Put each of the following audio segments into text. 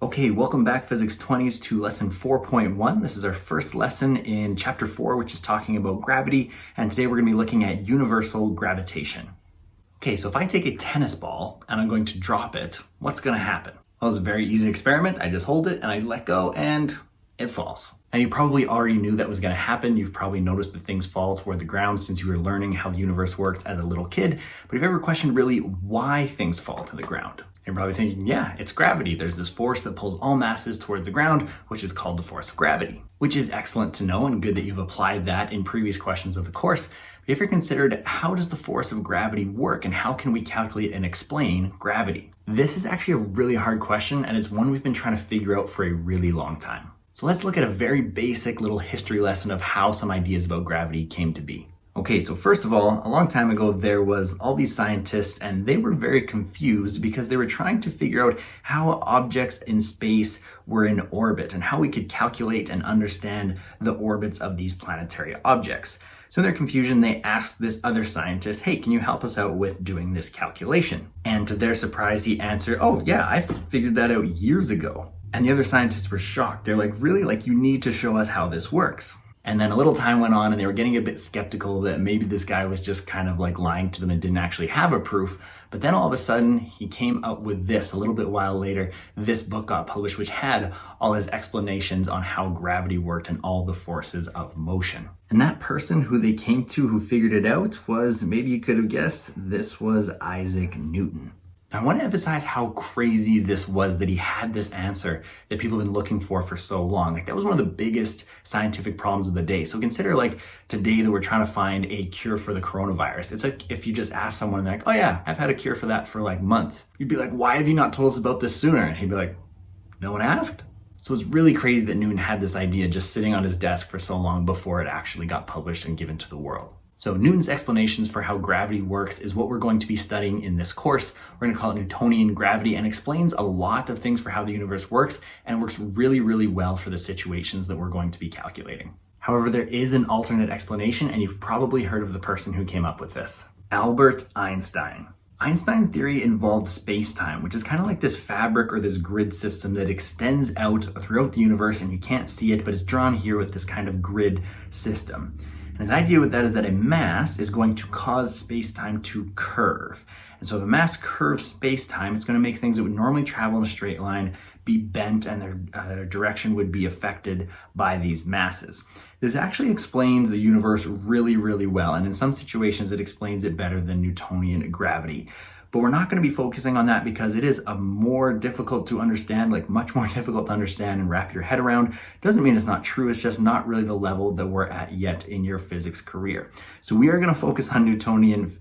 Okay, welcome back, Physics 20s, to lesson 4.1. This is our first lesson in chapter 4, which is talking about gravity, and today we're going to be looking at universal gravitation. Okay, so if I take a tennis ball and I'm going to drop it, what's going to happen? Well, it's a very easy experiment. I just hold it and I let go and it falls. And you probably already knew that was going to happen. You've probably noticed that things fall toward the ground since you were learning how the universe works as a little kid. But if you ever questioned really why things fall to the ground? You're probably thinking, yeah, it's gravity. There's this force that pulls all masses towards the ground, which is called the force of gravity, which is excellent to know and good that you've applied that in previous questions of the course. But if you're considered, how does the force of gravity work and how can we calculate and explain gravity? This is actually a really hard question, and it's one we've been trying to figure out for a really long time. So let's look at a very basic little history lesson of how some ideas about gravity came to be. Okay, so first of all, a long time ago, there was all these scientists and they were very confused because they were trying to figure out how objects in space were in orbit and how we could calculate and understand the orbits of these planetary objects. So in their confusion, they asked this other scientist, hey, can you help us out with doing this calculation? And to their surprise, he answered, oh yeah, I figured that out years ago. And the other scientists were shocked. They're like, really? Like, you need to show us how this works. And then a little time went on and they were getting a bit skeptical that maybe this guy was just kind of like lying to them and didn't actually have a proof. But then all of a sudden he came up with this a little bit while later. This book got published, which had all his explanations on how gravity worked and all the forces of motion. And that person who they came to who figured it out was, maybe you could have guessed, this was Isaac Newton. Now, I want to emphasize how crazy this was that he had this answer that people have been looking for so long. Like, that was one of the biggest scientific problems of the day. So consider like today that we're trying to find a cure for the coronavirus. It's like if you just ask someone like, oh yeah, I've had a cure for that for like months. You'd be like, why have you not told us about this sooner? And he'd be like, no one asked. So it's really crazy that Newton had this idea just sitting on his desk for so long before it actually got published and given to the world. So Newton's explanations for how gravity works is what we're going to be studying in this course. We're going to call it Newtonian Gravity, and explains a lot of things for how the universe works and works really, really well for the situations that we're going to be calculating. However, there is an alternate explanation, and you've probably heard of the person who came up with this. Albert Einstein. Einstein's theory involved space-time, which is kind of like this fabric or this grid system that extends out throughout the universe and you can't see it, but it's drawn here with this kind of grid system. And his idea with that is that a mass is going to cause space-time to curve. And so if a mass curves space-time, it's going to make things that would normally travel in a straight line be bent, and their direction would be affected by these masses. This actually explains the universe really, really well. And in some situations, it explains it better than Newtonian gravity. But we're not going to be focusing on that because it is a more difficult to understand, like much more difficult to understand and wrap your head around. Doesn't mean it's not true, it's just not really the level that we're at yet in your physics career. So we are going to focus on Newtonian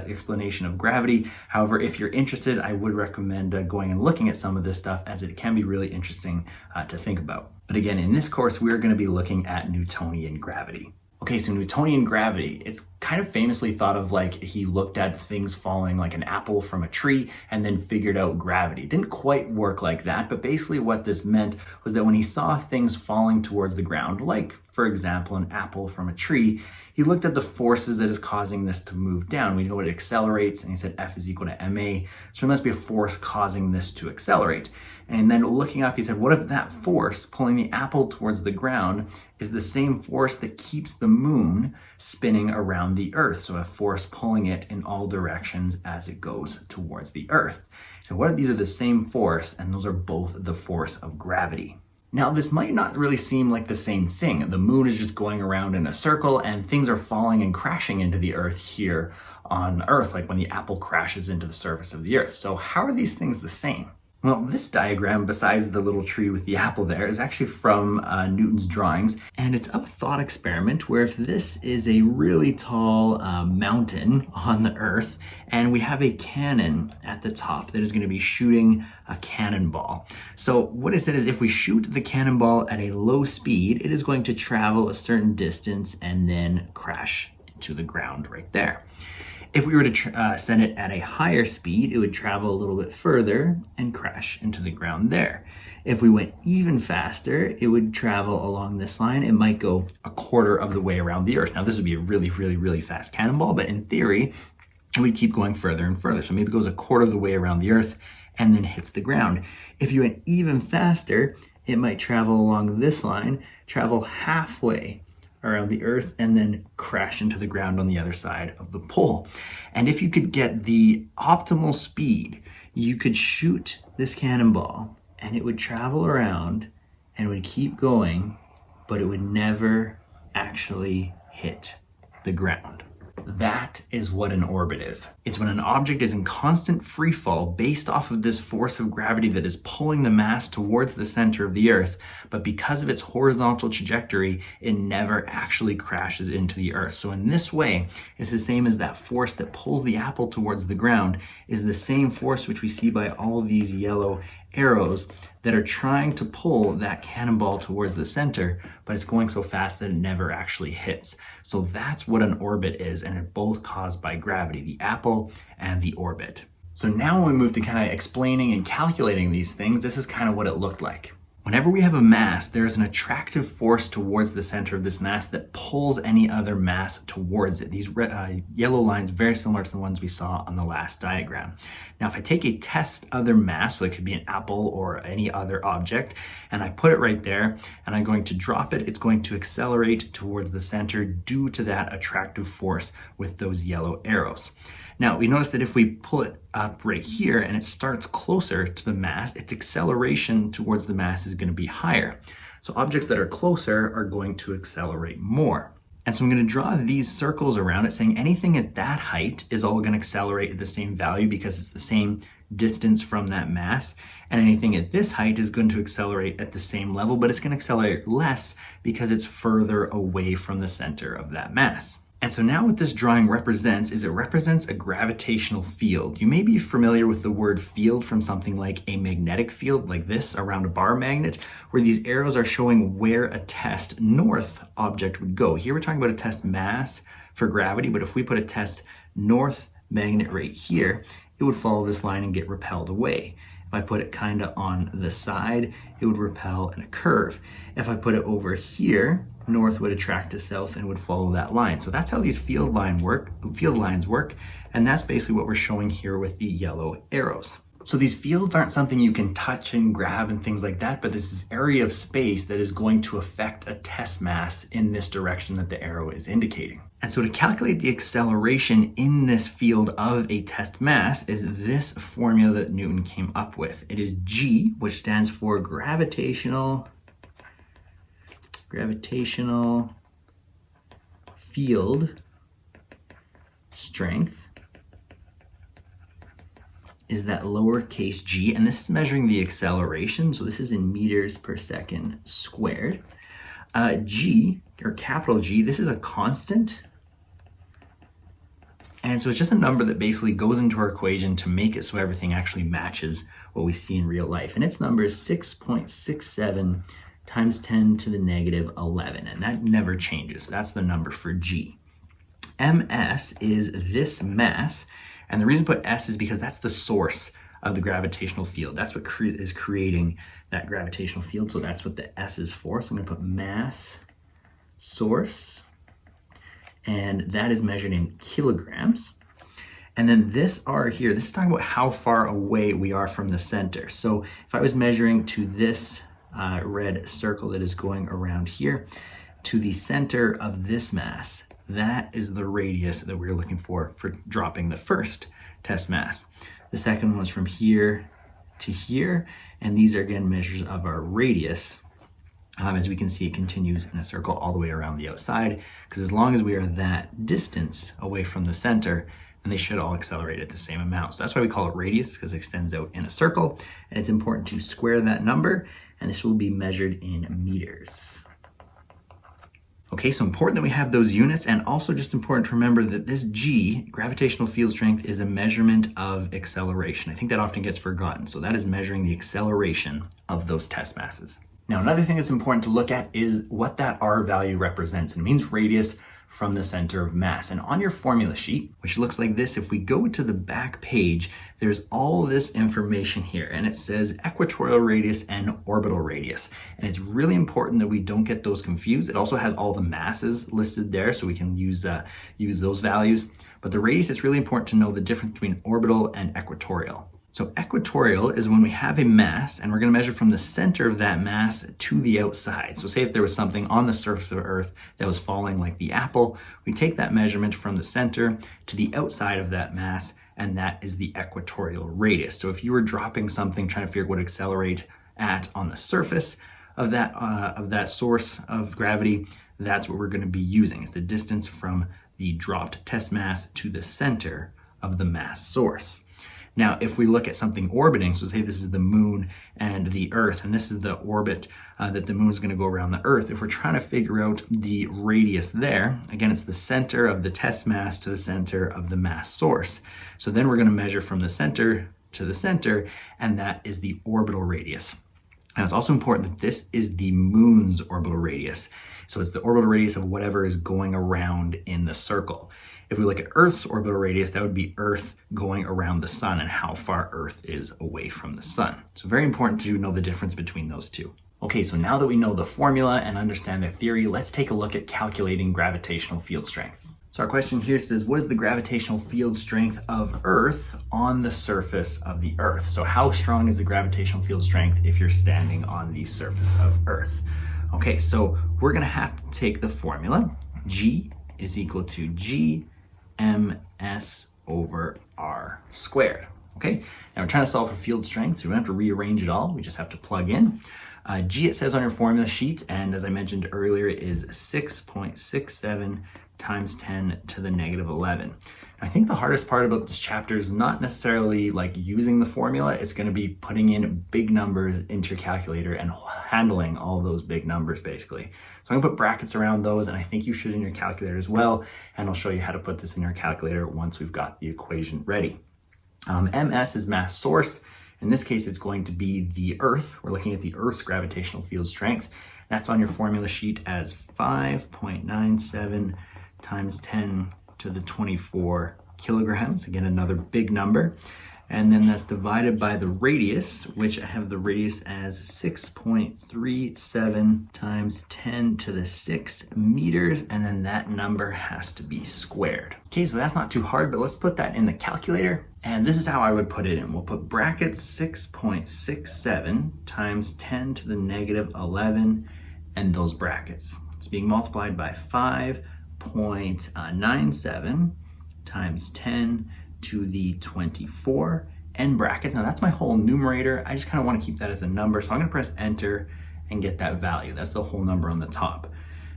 explanation of gravity. However, if you're interested, I would recommend going and looking at some of this stuff, as it can be really interesting to think about. But again, in this course, we're going to be looking at Newtonian gravity. Okay, so Newtonian gravity, it's kind of famously thought of like he looked at things falling like an apple from a tree and then figured out gravity. It didn't quite work like that, but basically what this meant was that when he saw things falling towards the ground, like for example, an apple from a tree, he looked at the forces that is causing this to move down. We know it accelerates, and he said F is equal to ma, so there must be a force causing this to accelerate. And then looking up, he said, what if that force pulling the apple towards the ground is the same force that keeps the moon spinning around the earth? So a force pulling it in all directions as it goes towards the earth. So what if these are the same force, and those are both the force of gravity? Now, this might not really seem like the same thing. The moon is just going around in a circle and things are falling and crashing into the earth here on Earth, like when the apple crashes into the surface of the earth. So how are these things the same? Well, this diagram, besides the little tree with the apple there, is actually from Newton's drawings. And it's of a thought experiment where if this is a really tall mountain on the Earth, and we have a cannon at the top that is going to be shooting a cannonball. So what it said is if we shoot the cannonball at a low speed, it is going to travel a certain distance and then crash into the ground right there. If we were to send it at a higher speed, it would travel a little bit further and crash into the ground there. If we went even faster, it would travel along this line. It might go a quarter of the way around the Earth. Now, this would be a really, really, really fast cannonball, but in theory, it would keep going further and further. So maybe it goes a quarter of the way around the Earth and then hits the ground. If you went even faster, it might travel along this line, travel halfway around the Earth, and then crash into the ground on the other side of the pole. And if you could get the optimal speed, you could shoot this cannonball and it would travel around and would keep going, but it would never actually hit the ground. That is what an orbit is. It's when an object is in constant free fall based off of this force of gravity that is pulling the mass towards the center of the Earth, but because of its horizontal trajectory, it never actually crashes into the Earth. So in this way, it's the same as that force that pulls the apple towards the ground is the same force which we see by all of these yellow arrows that are trying to pull that cannonball towards the center, but it's going so fast that it never actually hits. So that's what an orbit is, and it's both caused by gravity, the apple and the orbit. So now when we move to kind of explaining and calculating these things, this is kind of what it looked like. Whenever we have a mass, there's an attractive force towards the center of this mass that pulls any other mass towards it. These yellow lines, very similar to the ones we saw on the last diagram. Now, if I take a test other mass, so it could be an apple or any other object, and I put it right there, and I'm going to drop it, it's going to accelerate towards the center due to that attractive force with those yellow arrows. Now, we notice that if we pull it up right here and it starts closer to the mass, its acceleration towards the mass is going to be higher. So objects that are closer are going to accelerate more. And so I'm going to draw these circles around it saying anything at that height is all going to accelerate at the same value because it's the same distance from that mass. And anything at this height is going to accelerate at the same level, but it's going to accelerate less because it's further away from the center of that mass. And so now what this drawing represents is it represents a gravitational field. You may be familiar with the word field from something like a magnetic field like this around a bar magnet, where these arrows are showing where a test north object would go. Here we're talking about a test mass for gravity, but if we put a test north magnet right here, it would follow this line and get repelled away. If I put it kind of on the side, it would repel in a curve. If I put it over here, north would attract to south and would follow that line. So that's how these field lines work, and that's basically what we're showing here with the yellow arrows. So these fields aren't something you can touch and grab and things like that, but this is area of space that is going to affect a test mass in this direction that the arrow is indicating. And so to calculate the acceleration in this field of a test mass is this formula that Newton came up with. It is G, which stands for gravitational field strength, is that lowercase g, and this is measuring the acceleration, so this is in meters per second squared. G, or capital G, this is a constant, and so it's just a number that basically goes into our equation to make it so everything actually matches what we see in real life, and its number is 6.67 times 10 to the negative 11, and that never changes. That's the number for G. MS is this mass, and the reason I put S is because that's the source of the gravitational field. That's what is creating that gravitational field, so that's what the S is for. So I'm going to put mass source, and that is measured in kilograms. And then this R here, this is talking about how far away we are from the center. So if I was measuring to this red circle that is going around here to the center of this mass, that is the radius that we're looking for dropping the first test mass. The second one was from here to here, and these are again measures of our radius. As we can see, it continues in a circle all the way around the outside, because as long as we are that distance away from the center, then they should all accelerate at the same amount. So that's why we call it radius, because it extends out in a circle, and it's important to square that number, and this will be measured in meters. Okay, so important that we have those units, and also just important to remember that this G, gravitational field strength, is a measurement of acceleration. I think that often gets forgotten. So that is measuring the acceleration of those test masses. Now, another thing that's important to look at is what that R value represents. And it means radius from the center of mass. And on your formula sheet, which looks like this, if we go to the back page, there's all this information here, and it says equatorial radius and orbital radius. And it's really important that we don't get those confused. It also has all the masses listed there, so we can use those values. But the radius, it's really important to know the difference between orbital and equatorial. So equatorial is when we have a mass and we're going to measure from the center of that mass to the outside. So say if there was something on the surface of Earth that was falling like the apple, we take that measurement from the center to the outside of that mass, and that is the equatorial radius. So if you were dropping something, trying to figure out what to accelerate at on the surface of that source of gravity, that's what we're going to be using. It's the distance from the dropped test mass to the center of the mass source. Now, if we look at something orbiting, so say this is the moon and the Earth, and this is the orbit that the moon is going to go around the Earth. If we're trying to figure out the radius there, again, it's the center of the test mass to the center of the mass source. So then we're going to measure from the center to the center, and that is the orbital radius. Now, it's also important that this is the moon's orbital radius. So it's the orbital radius of whatever is going around in the circle. If we look at Earth's orbital radius, that would be Earth going around the sun and how far Earth is away from the sun. So very important to know the difference between those two. Okay, so now that we know the formula and understand the theory, let's take a look at calculating gravitational field strength. So our question here says, what is the gravitational field strength of Earth on the surface of the Earth? So how strong is the gravitational field strength if you're standing on the surface of Earth? Okay, so we're gonna have to take the formula. G is equal to G ms over r squared. Okay, now we're trying to solve for field strength, so we don't have to rearrange it all, we just have to plug in. G, it says on your formula sheet, and as I mentioned earlier, is 6.67 times 10 to the negative 11. I think the hardest part about this chapter is not necessarily like using the formula, it's going to be putting in big numbers into your calculator and handling all those big numbers basically. So I'm going to put brackets around those, and I think you should in your calculator as well, and I'll show you how to put this in your calculator once we've got the equation ready. Ms is mass source. In this case, it's going to be the Earth. We're looking at the Earth's gravitational field strength. That's on your formula sheet as 5.97 times 10 to the 24 kilograms. Again, another big number. And then that's divided by the radius, which I have the radius as 6.37 times 10 to the 6 meters. And then that number has to be squared. Okay, so that's not too hard, but let's put that in the calculator. And this is how I would put it in. We'll put brackets 6.67 times 10 to the negative 11 and those brackets. It's being multiplied by 5.97 times 10 to the 24 and brackets. Now that's my whole numerator. I just kind of want to keep that as a number. So I'm going to press enter and get that value. That's the whole number on the top.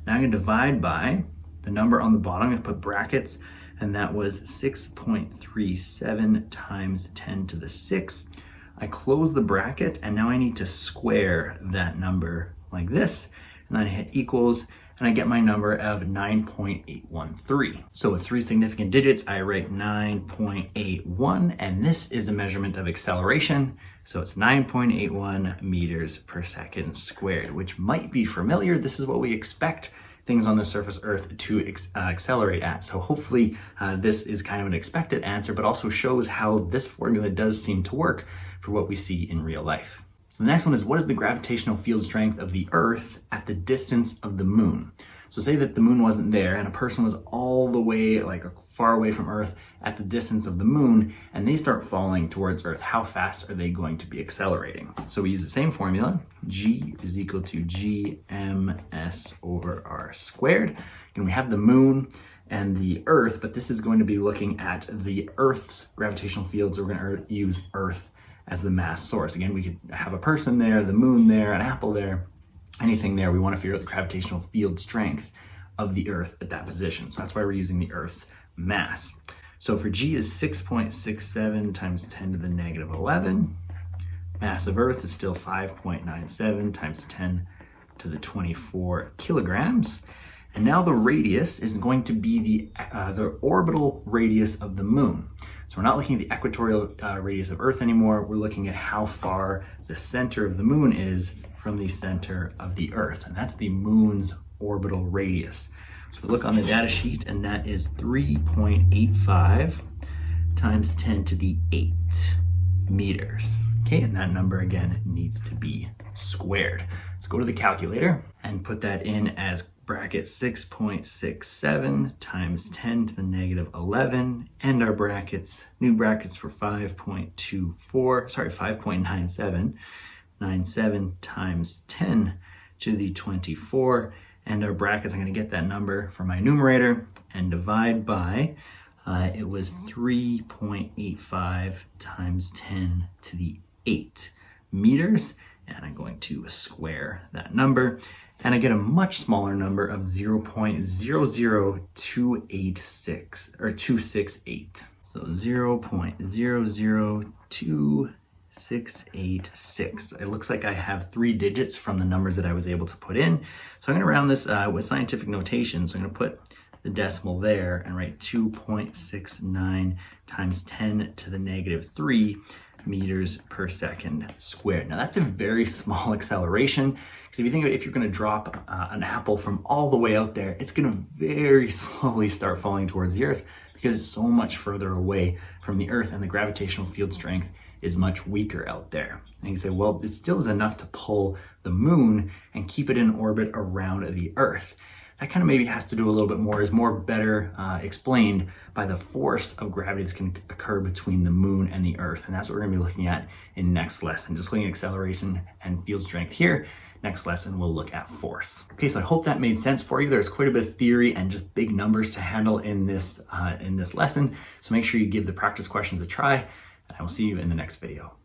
Now I'm going to divide by the number on the bottom. I'm going to put brackets, and that was 6.37 times 10 to the 6. I close the bracket, and now I need to square that number like this. And then I hit equals, and I get my number of 9.813. So with 3 significant digits, I write 9.81, and this is a measurement of acceleration. So it's 9.81 meters per second squared, which might be familiar. This is what we expect things on the surface Earth to accelerate at. So hopefully this is kind of an expected answer, but also shows how this formula does seem to work for what we see in real life. So the next one is, what is the gravitational field strength of the Earth at the distance of the moon? So say that the moon wasn't there and a person was all the way, like far away from Earth at the distance of the moon, and they start falling towards Earth. How fast are they going to be accelerating? So we use the same formula. G is equal to G ms over r squared. And we have the moon and the Earth, but this is going to be looking at the Earth's gravitational field. So we're going to use Earth as the mass source. Again, we could have a person there, the moon there, an apple there, anything there. We want to figure out the gravitational field strength of the Earth at that position. So that's why we're using the Earth's mass. So for G is 6.67 times 10 to the negative 11. Mass of Earth is still 5.97 times 10 to the 24 kilograms. And now the radius is going to be the orbital radius of the moon. So we're not looking at the equatorial radius of Earth anymore. We're looking at how far the center of the moon is from the center of the Earth. And that's the moon's orbital radius. So we look on the data sheet, and that is 3.85 times 10 to the 8 meters. Okay, and that number again needs to be squared. Let's go to the calculator and put that in as bracket 6.67 times 10 to the negative 11, and our brackets, new brackets for 5.97, 97 times 10 to the 24, and our brackets, I'm going to get that number for my numerator and divide by, it was 3.85 times 10 to the 8 meters, and I'm going to square that number, and I get a much smaller number of 0.00286 or 268. So 0.002686. It looks like I have 3 digits from the numbers that I was able to put in. So I'm going to round this with scientific notation. So I'm going to put the decimal there and write 2.69 times 10 to the negative 3 meters per second squared. Now that's a very small acceleration, because if you think of it, if you're going to drop an apple from all the way out there, it's going to very slowly start falling towards the earth because it's so much further away from the earth and the gravitational field strength is much weaker out there. And you say, well, it still is enough to pull the moon and keep it in orbit around the earth. That kind of maybe has to do a little bit more, is more better explained by the force of gravity that can occur between the moon and the earth. And that's what we're going to be looking at in next lesson, just looking at acceleration and field strength here. Next lesson, we'll look at force. Okay, so I hope that made sense for you. There's quite a bit of theory and just big numbers to handle in this lesson. So make sure you give the practice questions a try, and I will see you in the next video.